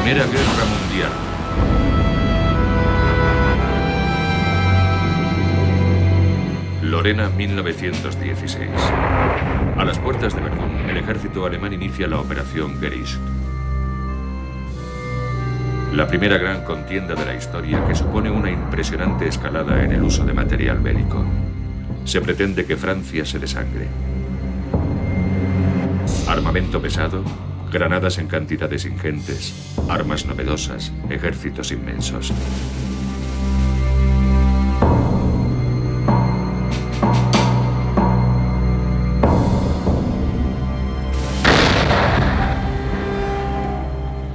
Primera Guerra Mundial. Lorena, 1916. A las puertas de Verdún, el ejército alemán inicia la Operación Gericht. La primera gran contienda de la historia que supone una impresionante escalada en el uso de material bélico. Se pretende que Francia se desangre. Armamento pesado, granadas en cantidades ingentes, armas novedosas, ejércitos inmensos.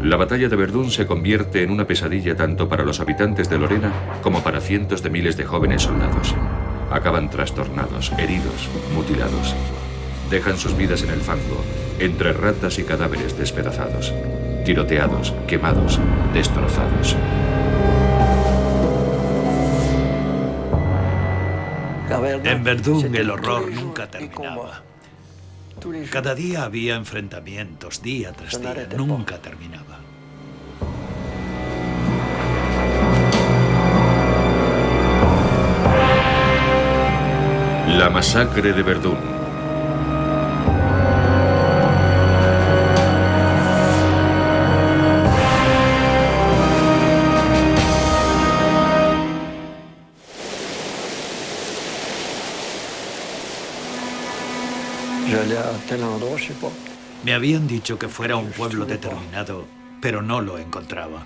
La batalla de Verdún se convierte en una pesadilla tanto para los habitantes de Lorena como para cientos de miles de jóvenes soldados. Acaban trastornados, heridos, mutilados. Dejan sus vidas en el fango, entre ratas y cadáveres despedazados, tiroteados, quemados, destrozados. En Verdún el horror nunca terminaba. Cada día había enfrentamientos, día tras día, nunca terminaba. La masacre de Verdún. Me habían dicho que fuera un pueblo determinado, pero no lo encontraba.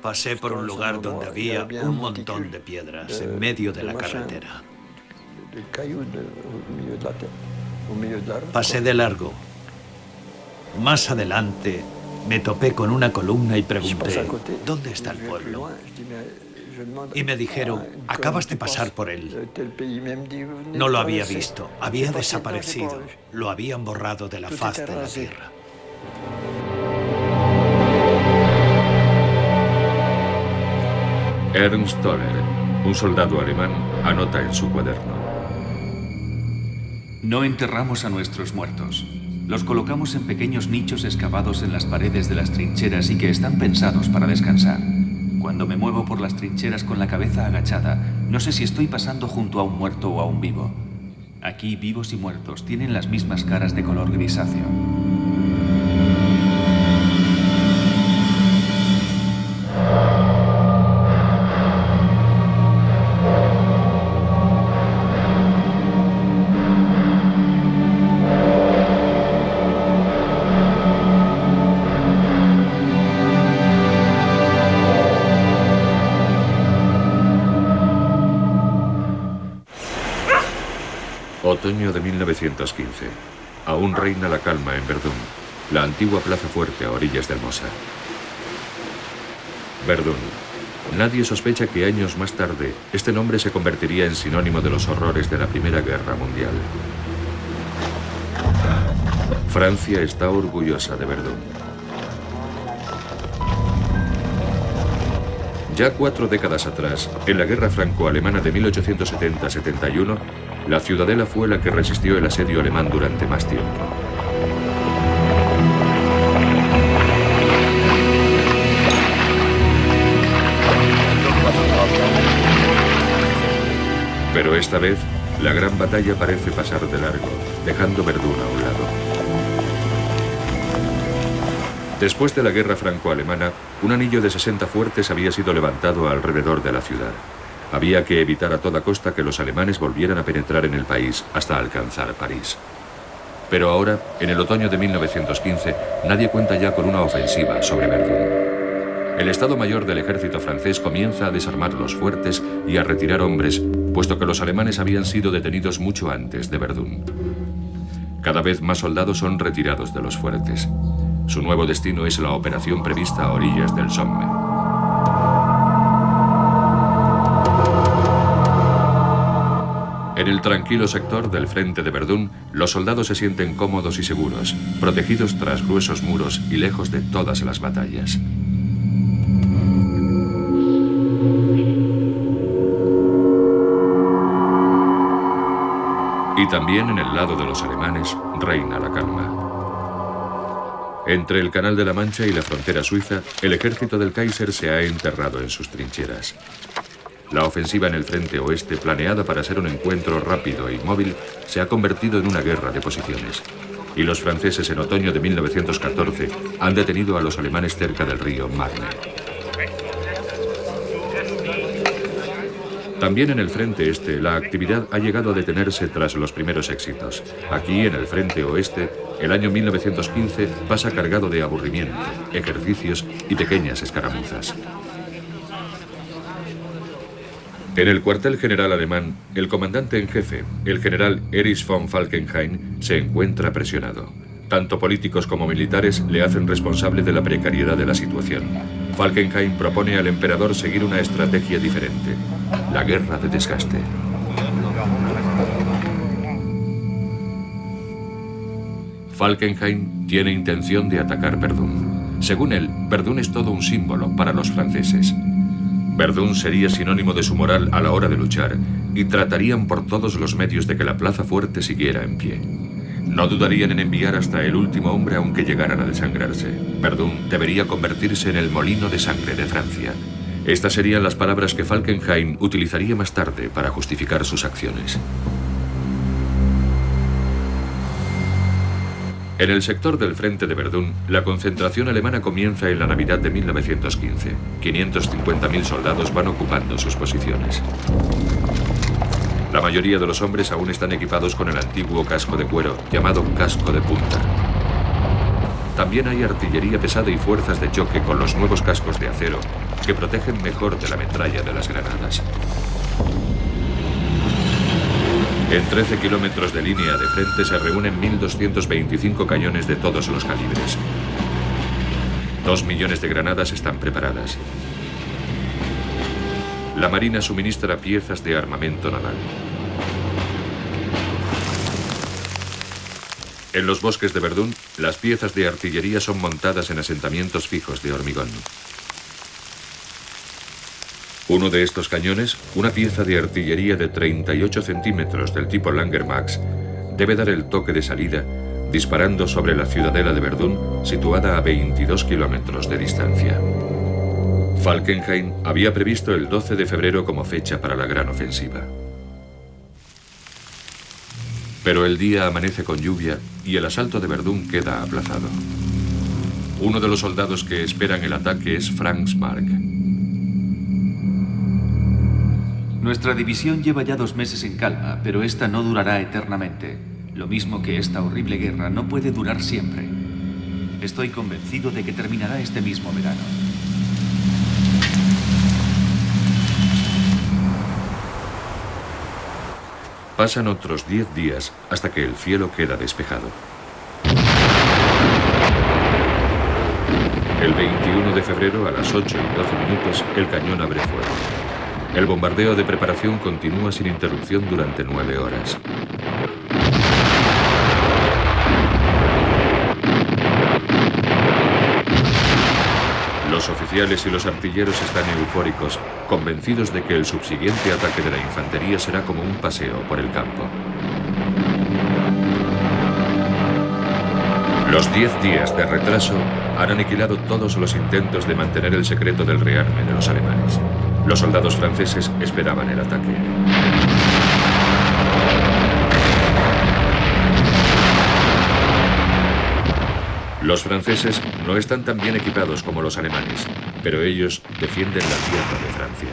Pasé por un lugar donde había un montón de piedras en medio de la carretera. Pasé de largo. Más adelante me topé con una columna y pregunté, ¿dónde está el pueblo? Y me dijeron, acabas de pasar por él. No lo había visto, había desaparecido. Lo habían borrado de la faz de la tierra. Ernst Toller, un soldado alemán, anota en su cuaderno. No enterramos a nuestros muertos. Los colocamos en pequeños nichos excavados en las paredes de las trincheras y que están pensados para descansar. Cuando me muevo por las trincheras con la cabeza agachada, no sé si estoy pasando junto a un muerto o a un vivo. Aquí vivos y muertos tienen las mismas caras de color grisáceo. Otoño de 1915. Aún reina la calma en Verdún, la antigua plaza fuerte a orillas del Mosa. Verdún. Nadie sospecha que años más tarde este nombre se convertiría en sinónimo de los horrores de la Primera Guerra Mundial. Francia está orgullosa de Verdún. Ya 4 décadas atrás, en la Guerra Franco-Alemana de 1870-71, la ciudadela fue la que resistió el asedio alemán durante más tiempo. Pero esta vez, la gran batalla parece pasar de largo, dejando Verdún a un lado. Después de la guerra franco-alemana, un anillo de 60 fuertes había sido levantado alrededor de la ciudad. Había que evitar a toda costa que los alemanes volvieran a penetrar en el país hasta alcanzar París. Pero ahora, en el otoño de 1915, nadie cuenta ya con una ofensiva sobre Verdún. El Estado Mayor del ejército francés comienza a desarmar los fuertes y a retirar hombres, puesto que los alemanes habían sido detenidos mucho antes de Verdún. Cada vez más soldados son retirados de los fuertes. Su nuevo destino es la operación prevista a orillas del Somme. En el tranquilo sector del frente de Verdún, los soldados se sienten cómodos y seguros, protegidos tras gruesos muros y lejos de todas las batallas. Y también en el lado de los alemanes reina la calma. Entre el Canal de la Mancha y la frontera suiza, el ejército del Kaiser se ha enterrado en sus trincheras. La ofensiva en el frente oeste, planeada para ser un encuentro rápido y móvil, se ha convertido en una guerra de posiciones. Y los franceses en otoño de 1914 han detenido a los alemanes cerca del río Marne. También en el frente este, la actividad ha llegado a detenerse tras los primeros éxitos. Aquí, en el frente oeste, el año 1915 pasa cargado de aburrimiento, ejercicios y pequeñas escaramuzas. En el cuartel general alemán, el comandante en jefe, el general Erich von Falkenhayn, se encuentra presionado. Tanto políticos como militares le hacen responsable de la precariedad de la situación. Falkenhayn propone al emperador seguir una estrategia diferente: la guerra de desgaste. Falkenhayn tiene intención de atacar Verdún. Según él, Verdún es todo un símbolo para los franceses. Verdún sería sinónimo de su moral a la hora de luchar y tratarían por todos los medios de que la plaza fuerte siguiera en pie. No dudarían en enviar hasta el último hombre aunque llegaran a desangrarse. Verdún debería convertirse en el molino de sangre de Francia. Estas serían las palabras que Falkenhayn utilizaría más tarde para justificar sus acciones. En el sector del frente de Verdún, la concentración alemana comienza en la Navidad de 1915. 550.000 soldados van ocupando sus posiciones. La mayoría de los hombres aún están equipados con el antiguo casco de cuero, llamado casco de punta. También hay artillería pesada y fuerzas de choque con los nuevos cascos de acero, que protegen mejor de la metralla de las granadas. En 13 kilómetros de línea de frente se reúnen 1.225 cañones de todos los calibres. 2 millones de granadas están preparadas. La Marina suministra piezas de armamento naval. En los bosques de Verdún, las piezas de artillería son montadas en asentamientos fijos de hormigón. Uno de estos cañones, una pieza de artillería de 38 centímetros del tipo Langermax, debe dar el toque de salida, disparando sobre la ciudadela de Verdún, situada a 22 kilómetros de distancia. Falkenhayn había previsto el 12 de febrero como fecha para la gran ofensiva. Pero el día amanece con lluvia y el asalto de Verdún queda aplazado. Uno de los soldados que esperan el ataque es Franz Marc. Nuestra división lleva ya 2 meses en calma, pero esta no durará eternamente. Lo mismo que esta horrible guerra no puede durar siempre. Estoy convencido de que terminará este mismo verano. Pasan otros 10 días hasta que el cielo queda despejado. El 21 de febrero, a las 8 y 12 minutos, el cañón abre fuego. El bombardeo de preparación continúa sin interrupción durante 9 horas. Los oficiales y los artilleros están eufóricos, convencidos de que el subsiguiente ataque de la infantería será como un paseo por el campo. Los 10 días de retraso han aniquilado todos los intentos de mantener el secreto del rearme de los alemanes. Los soldados franceses esperaban el ataque. Los franceses no están tan bien equipados como los alemanes, pero ellos defienden la tierra de Francia.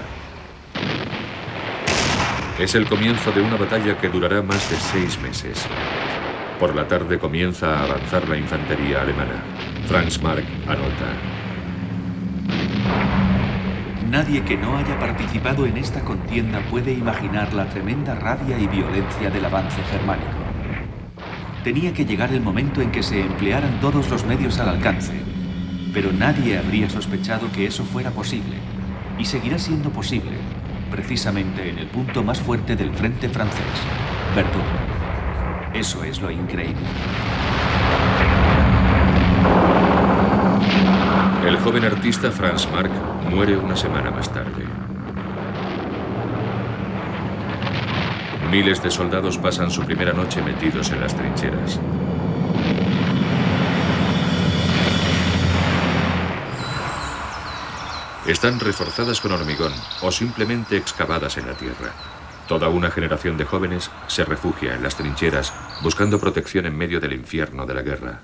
Es el comienzo de una batalla que durará más de 6 meses. Por la tarde comienza a avanzar la infantería alemana. Franz Marc anota: Nadie que no haya participado en esta contienda puede imaginar la tremenda rabia y violencia del avance germánico. Tenía que llegar el momento en que se emplearan todos los medios al alcance, pero nadie habría sospechado que eso fuera posible, y seguirá siendo posible, precisamente en el punto más fuerte del frente francés, Verdún. Eso es lo increíble. El joven artista Franz Marc muere una semana más tarde. Miles de soldados pasan su primera noche metidos en las trincheras. Están reforzadas con hormigón o simplemente excavadas en la tierra. Toda una generación de jóvenes se refugia en las trincheras buscando protección en medio del infierno de la guerra.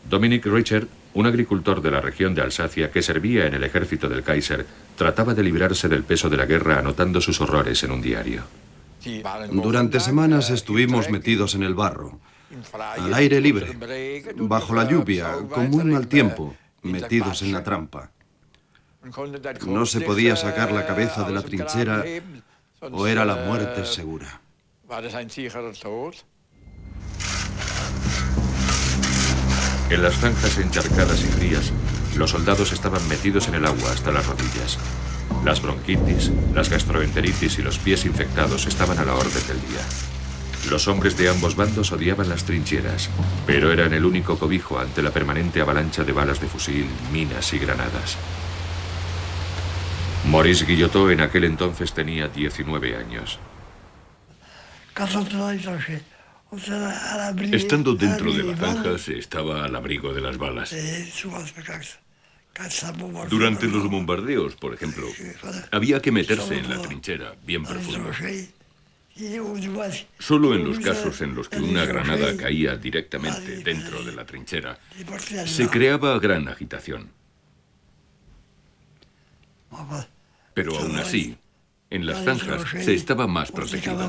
Dominic Richard, un agricultor de la región de Alsacia que servía en el ejército del Kaiser, trataba de librarse del peso de la guerra anotando sus horrores en un diario. Durante semanas estuvimos metidos en el barro, al aire libre, bajo la lluvia, con muy mal tiempo, metidos en la trampa. No se podía sacar la cabeza de la trinchera o era la muerte segura. En las zanjas encharcadas y frías, los soldados estaban metidos en el agua hasta las rodillas. Las bronquitis, las gastroenteritis y los pies infectados estaban a la orden del día. Los hombres de ambos bandos odiaban las trincheras, pero eran el único cobijo ante la permanente avalancha de balas de fusil, minas y granadas. Maurice Guillotot en aquel entonces tenía 19 años. Estando dentro de la zanja se estaba al abrigo de las balas. Durante los bombardeos, por ejemplo, había que meterse en la trinchera bien profundo. Solo en los casos en los que una granada caía directamente dentro de la trinchera, se creaba gran agitación. Pero aún así, en las zanjas se estaba más protegido.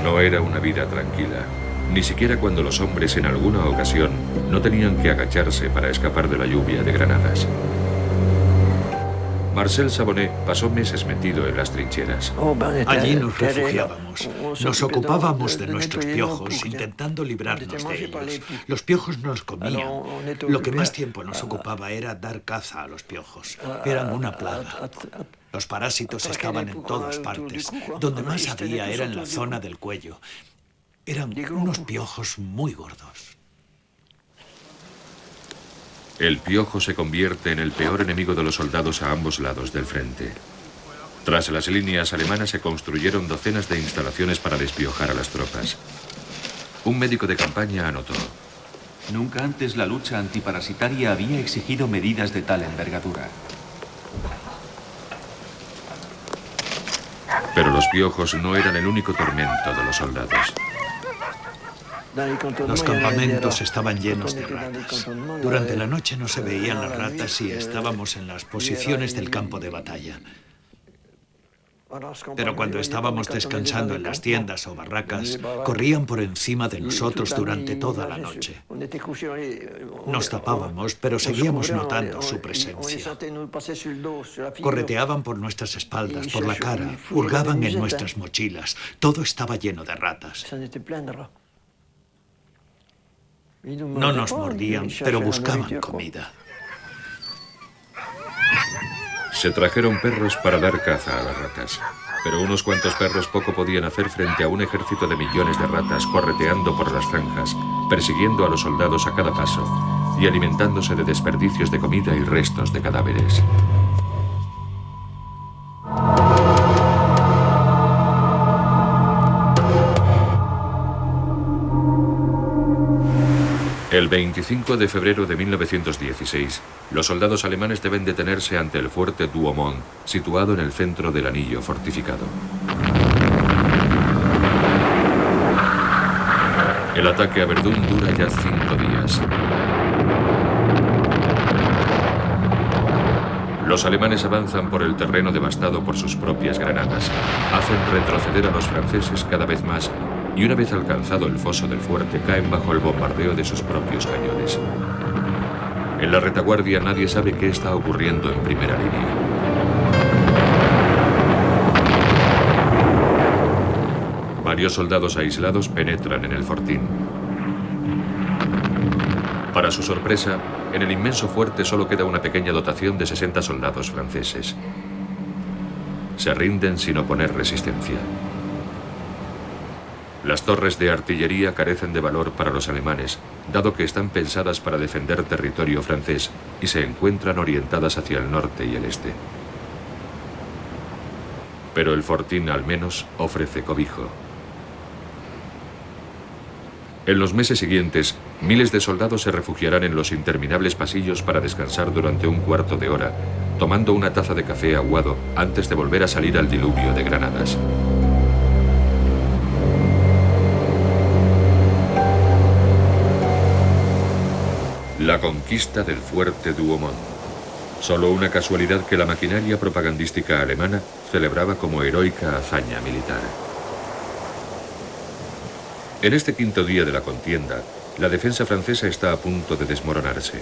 No era una vida tranquila, ni siquiera cuando los hombres en alguna ocasión no tenían que agacharse para escapar de la lluvia de granadas. Marcel Sabonet pasó meses metido en las trincheras. Allí nos refugiábamos. Nos ocupábamos de nuestros piojos, intentando librarnos de ellos. Los piojos nos comían. Lo que más tiempo nos ocupaba era dar caza a los piojos. Eran una plaga. Los parásitos estaban en todas partes. Donde más había era en la zona del cuello. Eran unos piojos muy gordos. El piojo se convierte en el peor enemigo de los soldados a ambos lados del frente. Tras las líneas alemanas se construyeron docenas de instalaciones para despiojar a las tropas. Un médico de campaña anotó: nunca antes la lucha antiparasitaria había exigido medidas de tal envergadura. Pero los piojos no eran el único tormento de los soldados. Los campamentos estaban llenos de ratas. Durante la noche no se veían las ratas y estábamos en las posiciones del campo de batalla. Pero cuando estábamos descansando en las tiendas o barracas, corrían por encima de nosotros durante toda la noche. Nos tapábamos, pero seguíamos notando su presencia. Correteaban por nuestras espaldas, por la cara, hurgaban en nuestras mochilas. Todo estaba lleno de ratas. No nos mordían, pero buscaban comida. Se trajeron perros para dar caza a las ratas, pero unos cuantos perros poco podían hacer frente a un ejército de millones de ratas correteando por las zanjas, persiguiendo a los soldados a cada paso y alimentándose de desperdicios de comida y restos de cadáveres. El 25 de febrero de 1916, los soldados alemanes deben detenerse ante el fuerte Douaumont, situado en el centro del anillo fortificado. El ataque a Verdún dura ya 5 días. Los alemanes avanzan por el terreno devastado por sus propias granadas, hacen retroceder a los franceses cada vez más y una vez alcanzado el foso del fuerte caen bajo el bombardeo de sus propios cañones. En la retaguardia nadie sabe qué está ocurriendo en primera línea. Varios soldados aislados penetran en el fortín. Para su sorpresa, en el inmenso fuerte solo queda una pequeña dotación de 60 soldados franceses. Se rinden sin oponer resistencia. Las torres de artillería carecen de valor para los alemanes, dado que están pensadas para defender territorio francés y se encuentran orientadas hacia el norte y el este. Pero el fortín al menos ofrece cobijo. En los meses siguientes, miles de soldados se refugiarán en los interminables pasillos para descansar durante un cuarto de hora, tomando una taza de café aguado antes de volver a salir al diluvio de granadas. La conquista del fuerte Douaumont. Solo una casualidad que la maquinaria propagandística alemana celebraba como heroica hazaña militar. En este quinto día de la contienda, la defensa francesa está a punto de desmoronarse.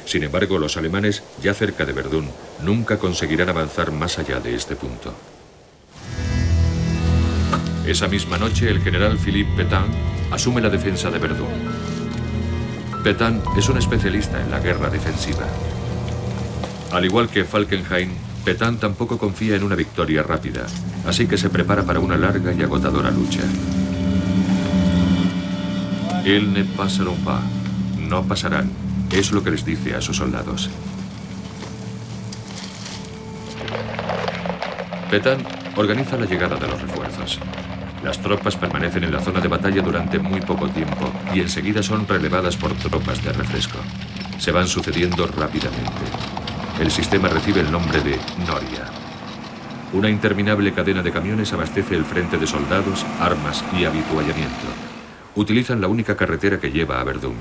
Sin embargo, los alemanes, ya cerca de Verdún, nunca conseguirán avanzar más allá de este punto. Esa misma noche, el general Philippe Pétain asume la defensa de Verdún. Pétain es un especialista en la guerra defensiva. Al igual que Falkenhayn, Pétain tampoco confía en una victoria rápida, así que se prepara para una larga y agotadora lucha. Ils ne passeront pas. No pasarán. Es lo que les dice a sus soldados. Pétain organiza la llegada de los refuerzos. Las tropas permanecen en la zona de batalla durante muy poco tiempo y enseguida son relevadas por tropas de refresco. Se van sucediendo rápidamente. El sistema recibe el nombre de Noria. Una interminable cadena de camiones abastece el frente de soldados, armas y habituallamiento. Utilizan la única carretera que lleva a Verdún.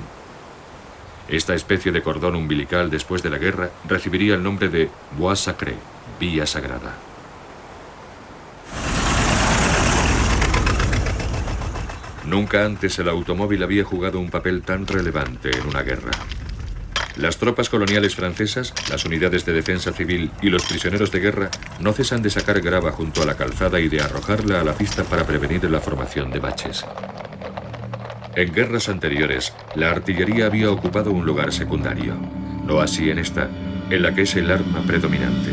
Esta especie de cordón umbilical después de la guerra recibiría el nombre de Voie Sacrée, vía sagrada. Nunca antes el automóvil había jugado un papel tan relevante en una guerra. Las tropas coloniales francesas, las unidades de defensa civil y los prisioneros de guerra no cesan de sacar grava junto a la calzada y de arrojarla a la pista para prevenir la formación de baches. En guerras anteriores, la artillería había ocupado un lugar secundario. No así en esta, en la que es el arma predominante.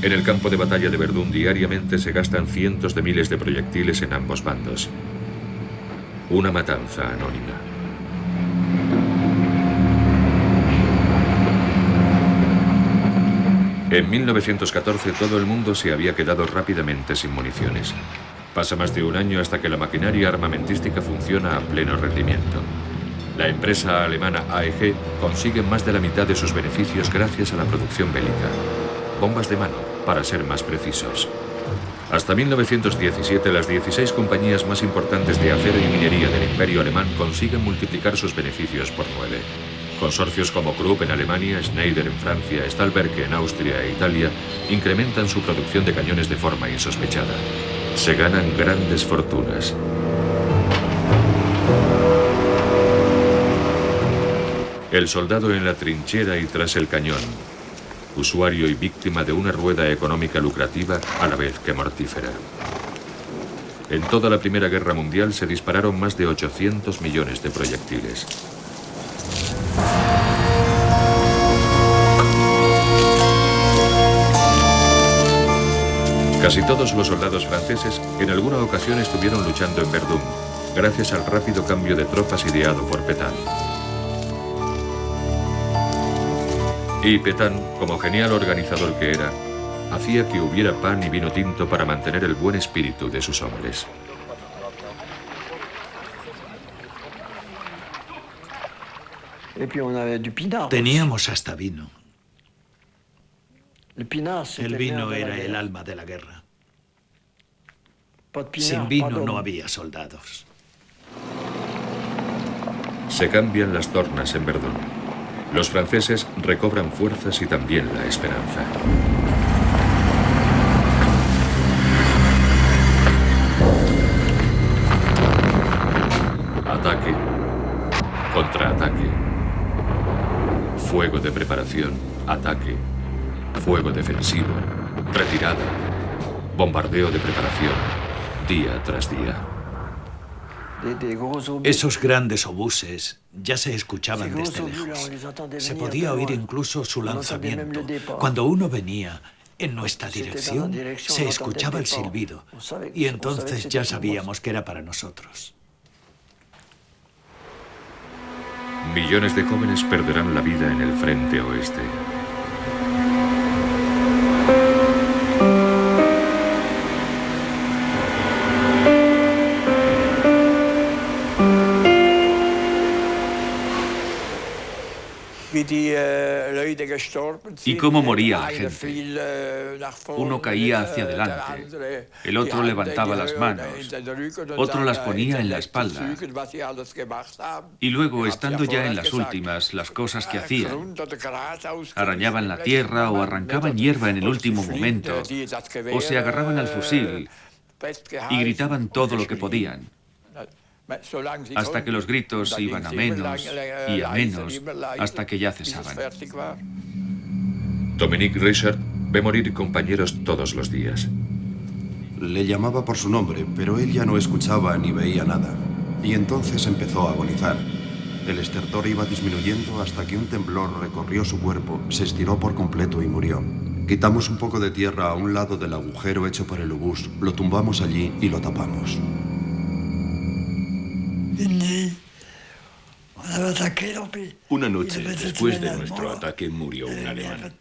En el campo de batalla de Verdún diariamente se gastan cientos de miles de proyectiles en ambos bandos. Una matanza anónima. En 1914 todo el mundo se había quedado rápidamente sin municiones. Pasa más de un año hasta que la maquinaria armamentística funciona a pleno rendimiento. La empresa alemana AEG consigue más de la mitad de sus beneficios gracias a la producción bélica. Bombas de mano, para ser más precisos. Hasta 1917, las 16 compañías más importantes de acero y minería del Imperio Alemán consiguen multiplicar sus beneficios por 9. Consorcios como Krupp en Alemania, Schneider en Francia, Stahlwerke en Austria e Italia incrementan su producción de cañones de forma insospechada. Se ganan grandes fortunas. El soldado en la trinchera y tras el cañón, usuario y víctima de una rueda económica lucrativa a la vez que mortífera. En toda la Primera Guerra Mundial se dispararon más de 800 millones de proyectiles. Casi todos los soldados franceses en alguna ocasión estuvieron luchando en Verdún, gracias al rápido cambio de tropas ideado por Pétain. Y Pétain, como genial organizador que era, hacía que hubiera pan y vino tinto para mantener el buen espíritu de sus hombres. Teníamos hasta vino. El vino era el alma de la guerra. Sin vino no había soldados. Se cambian las tornas en Verdún. Los franceses recobran fuerzas y también la esperanza. Ataque, contraataque, fuego de preparación, ataque, fuego defensivo, retirada, bombardeo de preparación, día tras día. Esos grandes obuses ya se escuchaban desde lejos. Se podía oír incluso su lanzamiento. Cuando uno venía en nuestra dirección, se escuchaba el silbido. Y entonces ya sabíamos que era para nosotros. Millones de jóvenes perderán la vida en el frente oeste. Y cómo moría la gente. Uno caía hacia adelante, el otro levantaba las manos, otro las ponía en la espalda. Y luego, estando ya en las últimas, las cosas que hacían, arañaban la tierra o arrancaban hierba en el último momento, o se agarraban al fusil y gritaban todo lo que podían, hasta que los gritos iban a menos y a menos, hasta que ya cesaban. Dominique Richard ve morir compañeros todos los días. Le llamaba por su nombre, pero él ya no escuchaba ni veía nada. Y entonces empezó a agonizar. El estertor iba disminuyendo hasta que un temblor recorrió su cuerpo, se estiró por completo y murió. Quitamos un poco de tierra a un lado del agujero hecho por el obús, lo tumbamos allí y lo tapamos. Una noche después de nuestro ataque murió un alemán.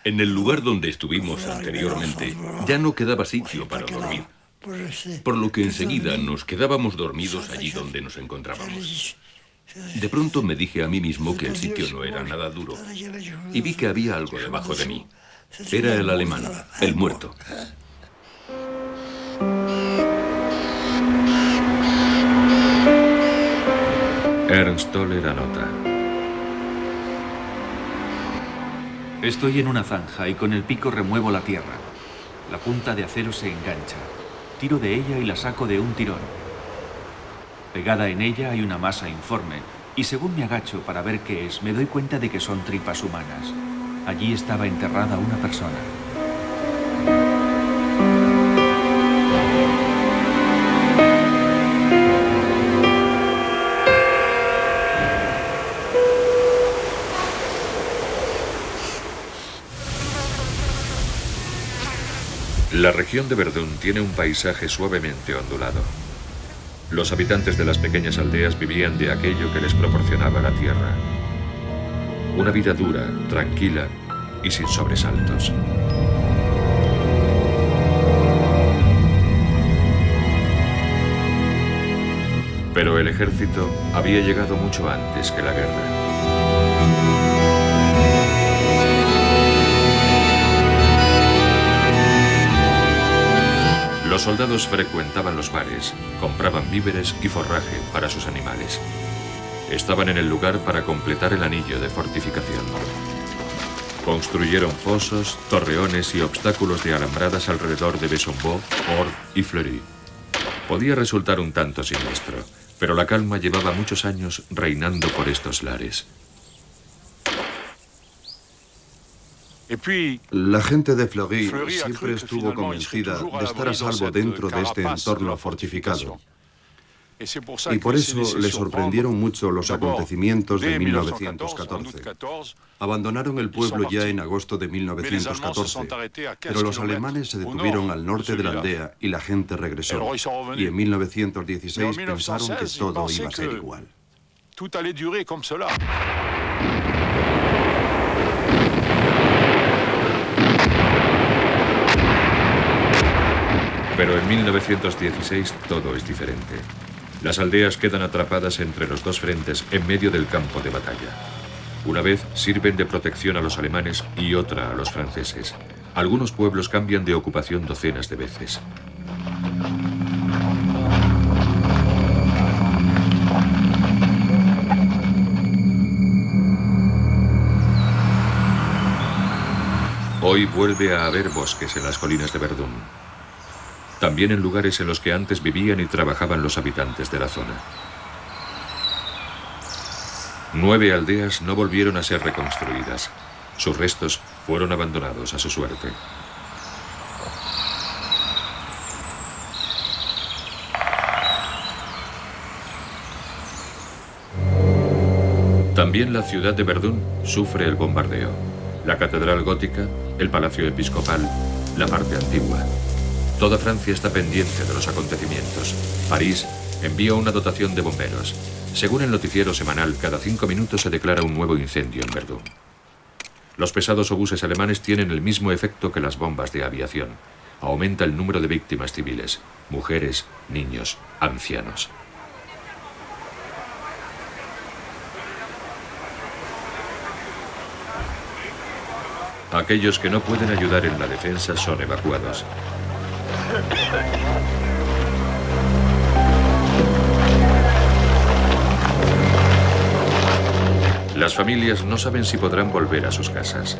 En el lugar donde estuvimos anteriormente ya no quedaba sitio para dormir, por lo que enseguida nos quedábamos dormidos allí donde nos encontrábamos. De pronto me dije a mí mismo que el sitio no era nada duro y vi que había algo debajo de mí. Era el alemán, el muerto. Ernst Toller anota. Estoy en una zanja y con el pico remuevo la tierra. La punta de acero se engancha. Tiro de ella y la saco de un tirón. Pegada en ella hay una masa informe, y según me agacho para ver qué es, me doy cuenta de que son tripas humanas. Allí estaba enterrada una persona. La región de Verdún tiene un paisaje suavemente ondulado. Los habitantes de las pequeñas aldeas vivían de aquello que les proporcionaba la tierra. Una vida dura, tranquila y sin sobresaltos. Pero el ejército había llegado mucho antes que la guerra. Los soldados frecuentaban los bares, compraban víveres y forraje para sus animales. Estaban en el lugar para completar el anillo de fortificación. Construyeron fosos, torreones y obstáculos de alambradas alrededor de Besombeau, Orbe y Fleury. Podía resultar un tanto siniestro, pero la calma llevaba muchos años reinando por estos lares. La gente de Fleury siempre estuvo convencida de estar a salvo dentro de este entorno fortificado. Y por eso le sorprendieron mucho los acontecimientos de 1914. Abandonaron el pueblo ya en agosto de 1914, pero los alemanes se detuvieron al norte de la aldea y la gente regresó. Y en 1916 pensaron que todo iba a ser igual. Pero en 1916 todo es diferente. Las aldeas quedan atrapadas entre los dos frentes en medio del campo de batalla. Una vez sirven de protección a los alemanes y otra a los franceses. Algunos pueblos cambian de ocupación docenas de veces. Hoy vuelve a haber bosques en las colinas de Verdún. También en lugares en los que antes vivían y trabajaban los habitantes de la zona. 9 aldeas no volvieron a ser reconstruidas. Sus restos fueron abandonados a su suerte. También la ciudad de Verdún sufre el bombardeo. La catedral gótica, el palacio episcopal, la parte antigua. Toda Francia está pendiente de los acontecimientos. París envía una dotación de bomberos. Según el noticiero semanal, cada 5 minutos se declara un nuevo incendio en Verdún. Los pesados obuses alemanes tienen el mismo efecto que las bombas de aviación. Aumenta el número de víctimas civiles, mujeres, niños, ancianos. Aquellos que no pueden ayudar en la defensa son evacuados. Las familias no saben si podrán volver a sus casas.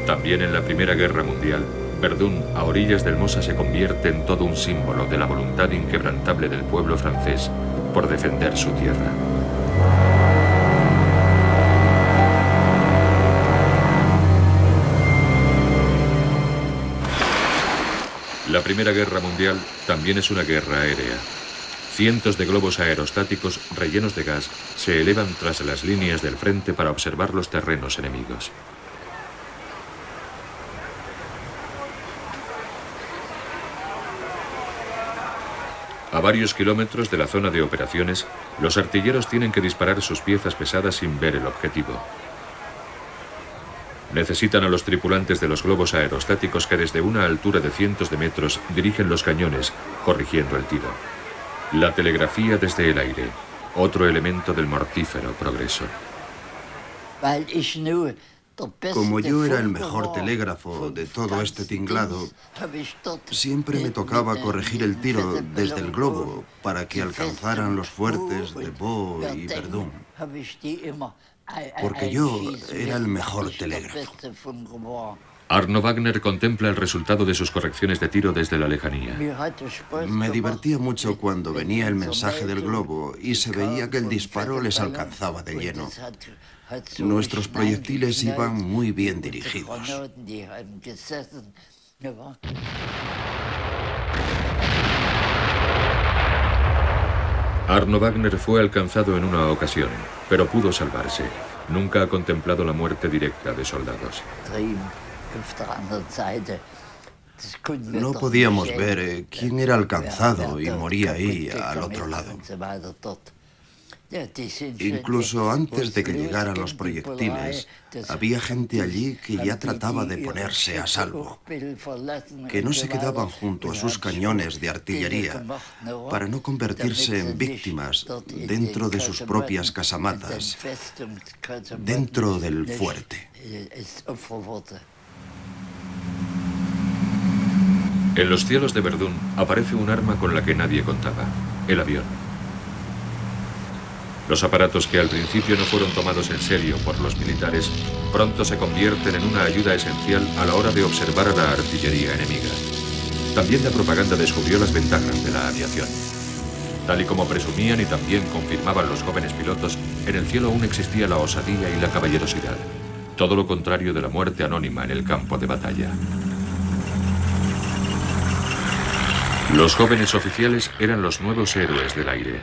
También en la Primera Guerra Mundial, Verdún, a orillas del Mosa, se convierte en todo un símbolo de la voluntad inquebrantable del pueblo francés por defender su tierra. La Primera Guerra Mundial también es una guerra aérea. Cientos de globos aerostáticos rellenos de gas se elevan tras las líneas del frente para observar los terrenos enemigos. A varios kilómetros de la zona de operaciones, los artilleros tienen que disparar sus piezas pesadas sin ver el objetivo. Necesitan a los tripulantes de los globos aerostáticos que desde una altura de cientos de metros dirigen los cañones, corrigiendo el tiro. La telegrafía desde el aire, otro elemento del mortífero progreso. Como yo era el mejor telégrafo de todo este tinglado, siempre me tocaba corregir el tiro desde el globo para que alcanzaran los fuertes de Vaux y Verdún. Porque yo era el mejor telégrafo. Arno Wagner contempla el resultado de sus correcciones de tiro desde la lejanía. Me divertía mucho cuando venía el mensaje del globo y se veía que el disparo les alcanzaba de lleno. Nuestros proyectiles iban muy bien dirigidos. Arno Wagner fue alcanzado en una ocasión, pero pudo salvarse. Nunca ha contemplado la muerte directa de soldados. No podíamos ver quién era alcanzado y moría ahí, al otro lado. Incluso antes de que llegaran los proyectiles, había gente allí que ya trataba de ponerse a salvo, que no se quedaban junto a sus cañones de artillería para no convertirse en víctimas dentro de sus propias casamatas, dentro del fuerte. En los cielos de Verdún aparece un arma con la que nadie contaba, el avión. Los aparatos que al principio no fueron tomados en serio por los militares, pronto se convierten en una ayuda esencial a la hora de observar a la artillería enemiga. También la propaganda descubrió las ventajas de la aviación. Tal y como presumían y también confirmaban los jóvenes pilotos, en el cielo aún existía la osadía y la caballerosidad. Todo lo contrario de la muerte anónima en el campo de batalla. Los jóvenes oficiales eran los nuevos héroes del aire.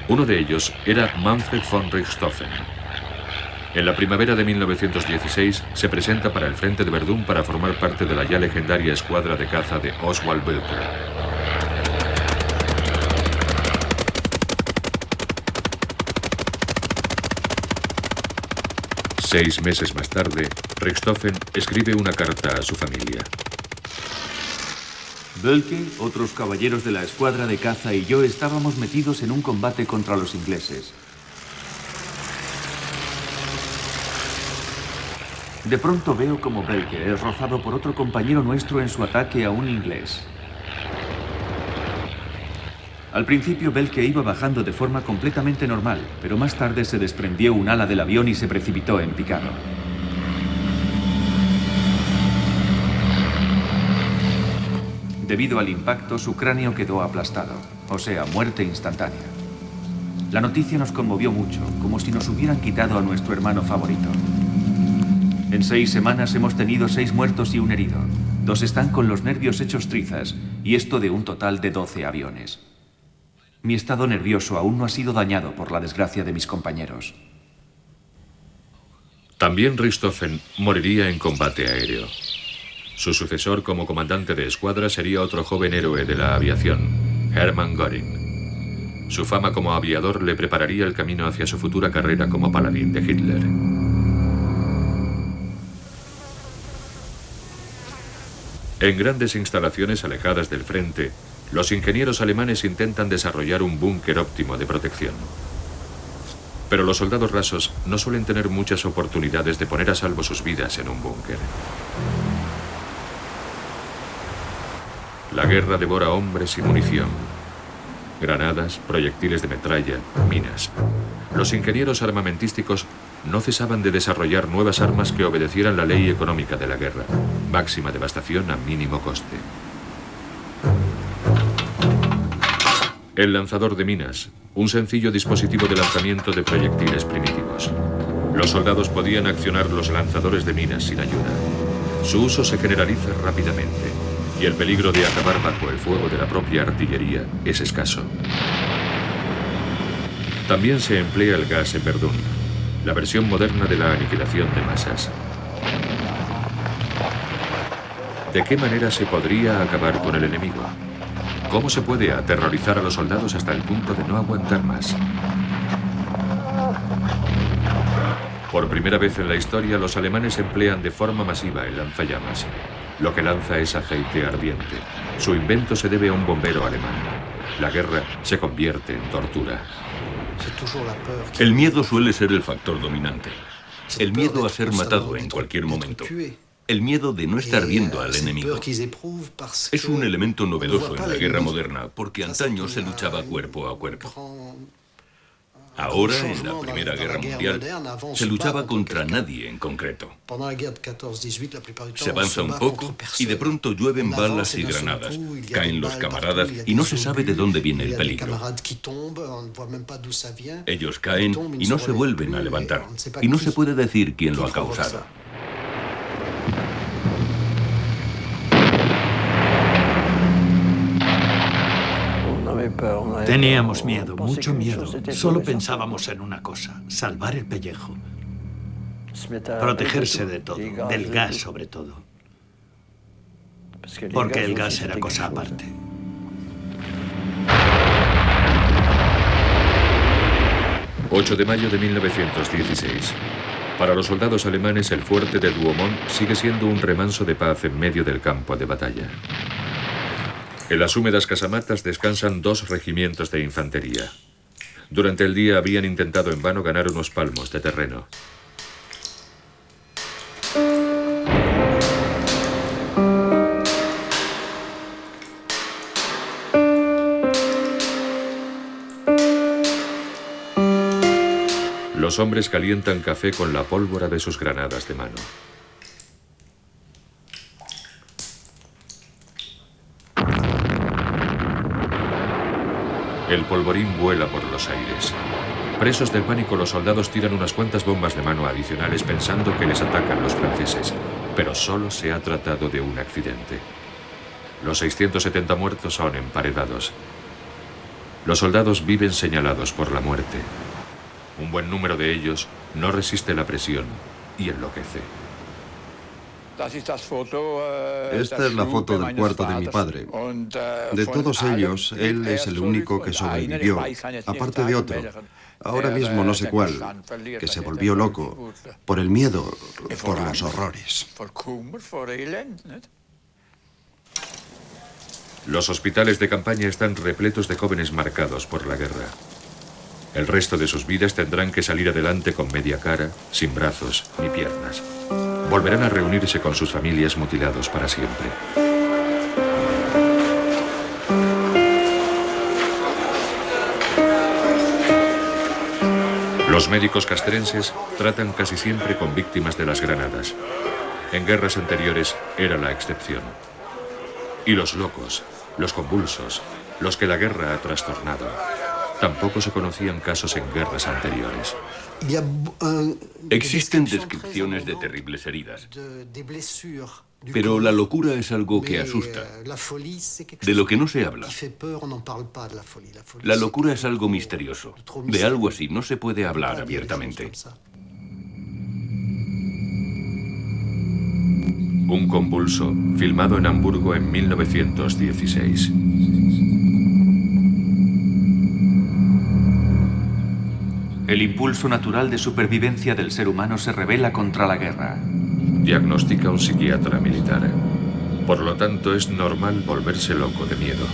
Uno de ellos era Manfred von Richthofen. En la primavera de 1916 se presenta para el frente de Verdún para formar parte de la ya legendaria escuadra de caza de Oswald Welker. Seis meses más tarde, Richthofen escribe una carta a su familia. Bölke, otros caballeros de la escuadra de caza y yo estábamos metidos en un combate contra los ingleses. De pronto veo como Bölke es rozado por otro compañero nuestro en su ataque a un inglés. Al principio Bölke iba bajando de forma completamente normal, pero más tarde se desprendió un ala del avión y se precipitó en picado. Debido al impacto, su cráneo quedó aplastado, o sea, muerte instantánea. La noticia nos conmovió mucho, como si nos hubieran quitado a nuestro hermano favorito. En 6 semanas hemos tenido 6 muertos y un herido. 2 están con los nervios hechos trizas, y esto de un total de 12 aviones. Mi estado nervioso aún no ha sido dañado por la desgracia de mis compañeros. También Richthofen moriría en combate aéreo. Su sucesor como comandante de escuadra sería otro joven héroe de la aviación, Hermann Göring. Su fama como aviador le prepararía el camino hacia su futura carrera como paladín de Hitler. En grandes instalaciones alejadas del frente, los ingenieros alemanes intentan desarrollar un búnker óptimo de protección. Pero los soldados rasos no suelen tener muchas oportunidades de poner a salvo sus vidas en un búnker. La guerra devora hombres y munición. Granadas, proyectiles de metralla, minas. Los ingenieros armamentísticos no cesaban de desarrollar nuevas armas que obedecieran la ley económica de la guerra. Máxima devastación a mínimo coste. El lanzador de minas, un sencillo dispositivo de lanzamiento de proyectiles primitivos. Los soldados podían accionar los lanzadores de minas sin ayuda. Su uso se generaliza rápidamente y el peligro de acabar bajo el fuego de la propia artillería es escaso. También se emplea el gas en Verdún, la versión moderna de la aniquilación de masas. ¿De qué manera se podría acabar con el enemigo? ¿Cómo se puede aterrorizar a los soldados hasta el punto de no aguantar más? Por primera vez en la historia, los alemanes emplean de forma masiva el lanzallamas. Lo que lanza es aceite ardiente. Su invento se debe a un bombero alemán. La guerra se convierte en tortura. El miedo suele ser el factor dominante. El miedo a ser matado en cualquier momento. El miedo de no estar viendo al enemigo. Es un elemento novedoso en la guerra moderna, porque antaño se luchaba cuerpo a cuerpo. Ahora, en la Primera Guerra Mundial, se luchaba contra nadie en concreto. Se avanza un poco y de pronto llueven balas y granadas. Caen los camaradas y no se sabe de dónde viene el peligro. Ellos caen y no se vuelven a levantar. Y no se puede decir quién lo ha causado. Teníamos miedo, mucho miedo. Solo pensábamos en una cosa, salvar el pellejo. Protegerse de todo, del gas sobre todo. Porque el gas era cosa aparte. ...8 de mayo de 1916. Para los soldados alemanes, el fuerte de Douaumont sigue siendo un remanso de paz en medio del campo de batalla. En las húmedas casamatas descansan 2 regimientos de infantería. Durante el día habían intentado en vano ganar unos palmos de terreno. Los hombres calientan café con la pólvora de sus granadas de mano. El polvorín vuela por los aires. Presos del pánico, los soldados tiran unas cuantas bombas de mano adicionales pensando que les atacan los franceses, pero solo se ha tratado de un accidente. Los 670 muertos son emparedados. Los soldados viven señalados por la muerte. Un buen número de ellos no resiste la presión y enloquece. Esta es la foto del cuarto de mi padre. De todos ellos, él es el único que sobrevivió, aparte de otro, ahora mismo no sé cuál, que se volvió loco por el miedo, por los horrores. Los hospitales de campaña están repletos de jóvenes marcados por la guerra. El resto de sus vidas tendrán que salir adelante con media cara, sin brazos ni piernas. Volverán a reunirse con sus familias mutilados para siempre. Los médicos castrenses tratan casi siempre con víctimas de las granadas. En guerras anteriores era la excepción. Y los locos, los convulsos, los que la guerra ha trastornado, tampoco se conocían casos en guerras anteriores. Existen descripciones de terribles heridas, pero la locura es algo que asusta, de lo que no se habla. La locura es algo misterioso, de algo así no se puede hablar abiertamente. Un convulso, filmado en Hamburgo en 1916. El impulso natural de supervivencia del ser humano se rebela contra la guerra. Diagnostica un psiquiatra militar. Por lo tanto, es normal volverse loco de miedo.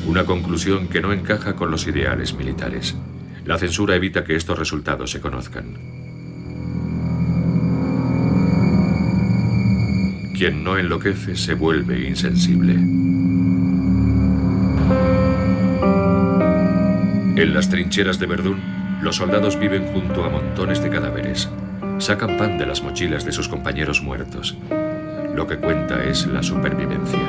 Una conclusión que no encaja con los ideales militares. La censura evita que estos resultados se conozcan. Quien no enloquece se vuelve insensible. En las trincheras de Verdún, los soldados viven junto a montones de cadáveres. Sacan pan de las mochilas de sus compañeros muertos. Lo que cuenta es la supervivencia.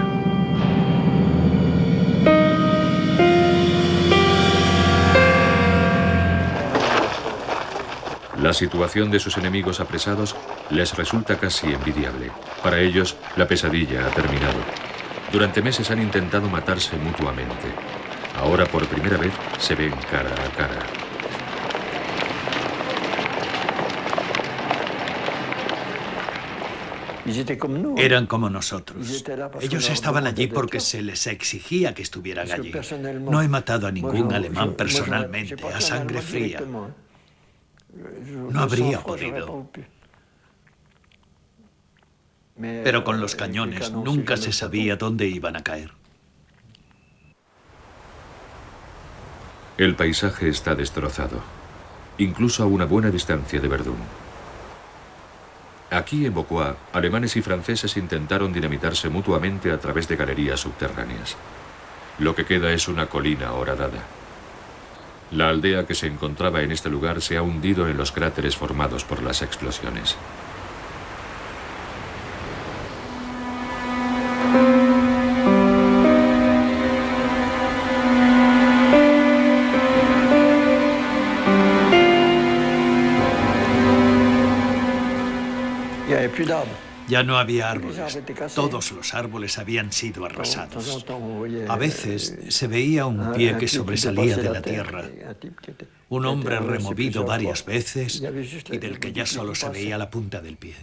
La situación de sus enemigos apresados les resulta casi envidiable. Para ellos, la pesadilla ha terminado. Durante meses han intentado matarse mutuamente. Ahora, por primera vez, se ven cara a cara. Eran como nosotros. Ellos estaban allí porque se les exigía que estuvieran allí. No he matado a ningún alemán personalmente, a sangre fría. No habría podido. Pero con los cañones nunca se sabía dónde iban a caer. El paisaje está destrozado, incluso a una buena distancia de Verdún. Aquí en Vauquois, alemanes y franceses intentaron dinamitarse mutuamente a través de galerías subterráneas. Lo que queda es una colina horadada. La aldea que se encontraba en este lugar se ha hundido en los cráteres formados por las explosiones. Ya no había árboles. Todos los árboles habían sido arrasados. A veces se veía un pie que sobresalía de la tierra. Un hombre removido varias veces y del que ya solo se veía la punta del pie.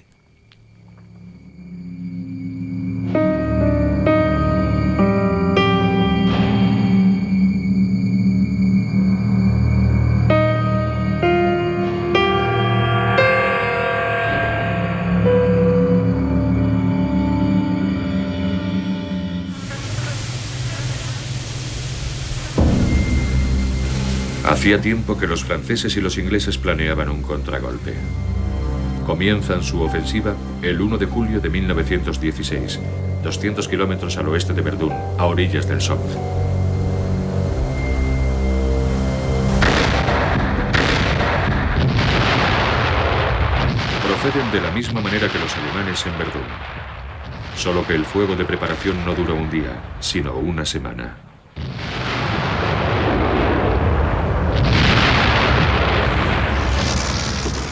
Hacía tiempo que los franceses y los ingleses planeaban un contragolpe. Comienzan su ofensiva el 1 de julio de 1916, 200 kilómetros al oeste de Verdún, a orillas del Somme. Proceden de la misma manera que los alemanes en Verdún. Solo que el fuego de preparación no dura un día, sino una semana.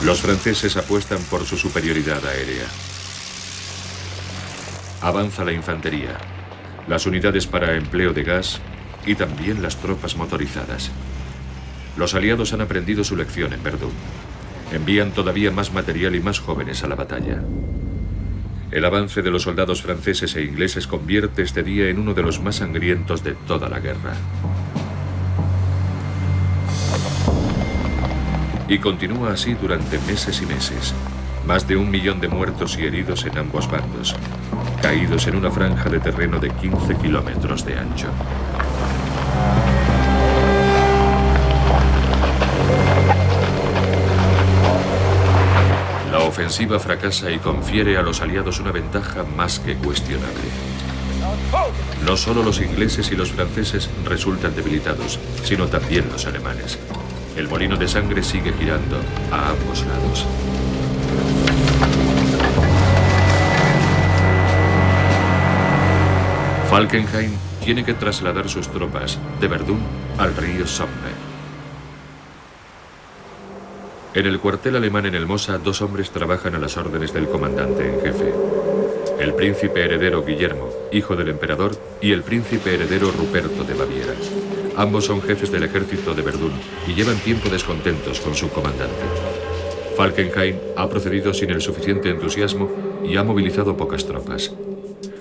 Los franceses apuestan por su superioridad aérea. Avanza la infantería, las unidades para empleo de gas y también las tropas motorizadas. Los aliados han aprendido su lección en Verdún. Envían todavía más material y más jóvenes a la batalla. El avance de los soldados franceses e ingleses convierte este día en uno de los más sangrientos de toda la guerra. Y continúa así durante meses y meses. Más de 1 millón de muertos y heridos en ambos bandos, caídos en una franja de terreno de 15 kilómetros de ancho. La ofensiva fracasa y confiere a los aliados una ventaja más que cuestionable. No solo los ingleses y los franceses resultan debilitados, sino también los alemanes. El molino de sangre sigue girando a ambos lados. Falkenhayn tiene que trasladar sus tropas de Verdún al río Somme. En el cuartel alemán en el Mosa, 2 hombres trabajan a las órdenes del comandante en jefe. El príncipe heredero Guillermo, hijo del emperador, y el príncipe heredero Ruperto de Baviera. Ambos son jefes del ejército de Verdún y llevan tiempo descontentos con su comandante. Falkenhayn ha procedido sin el suficiente entusiasmo y ha movilizado pocas tropas.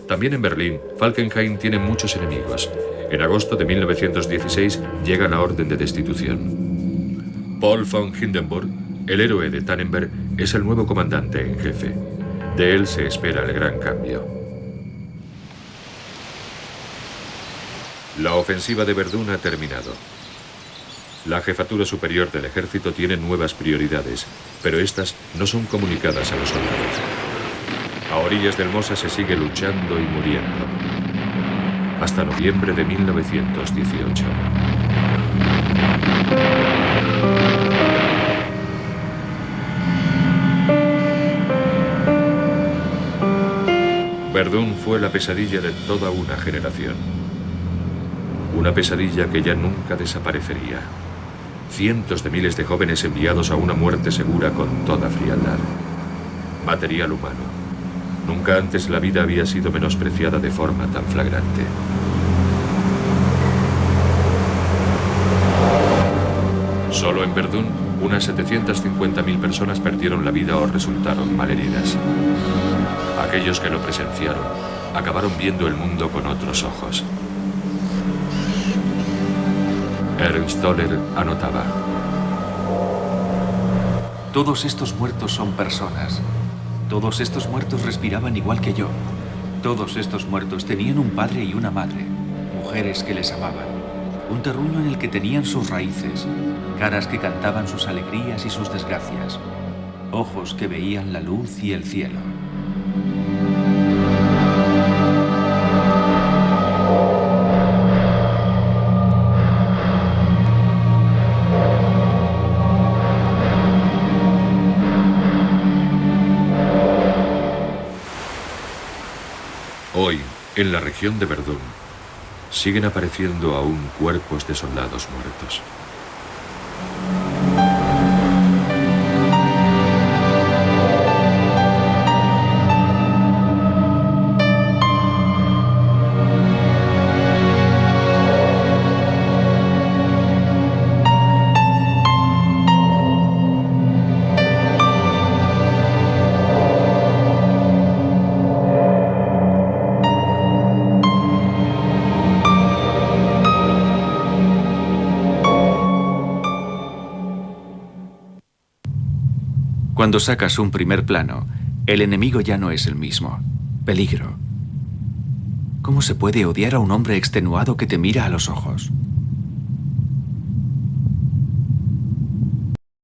También en Berlín, Falkenhayn tiene muchos enemigos. En agosto de 1916 llega la orden de destitución. Paul von Hindenburg, el héroe de Tannenberg, es el nuevo comandante en jefe. De él se espera el gran cambio. La ofensiva de Verdún ha terminado. La Jefatura Superior del Ejército tiene nuevas prioridades, pero estas no son comunicadas a los soldados. A orillas del Mosa se sigue luchando y muriendo. Hasta noviembre de 1918. Verdún fue la pesadilla de toda una generación. Una pesadilla que ya nunca desaparecería. Cientos de miles de jóvenes enviados a una muerte segura con toda frialdad. Material humano. Nunca antes la vida había sido menospreciada de forma tan flagrante. Solo en Verdún, unas 750.000 personas perdieron la vida o resultaron malheridas. Aquellos que lo presenciaron acabaron viendo el mundo con otros ojos. Ernst Toller anotaba: todos estos muertos son personas. Todos estos muertos respiraban igual que yo. Todos estos muertos tenían un padre y una madre, mujeres que les amaban, un terruño en el que tenían sus raíces, caras que cantaban sus alegrías y sus desgracias, ojos que veían la luz y el cielo. Hoy, en la región de Verdún, siguen apareciendo aún cuerpos de soldados muertos. Cuando sacas un primer plano, el enemigo ya no es el mismo. Peligro. ¿Cómo se puede odiar a un hombre extenuado que te mira a los ojos?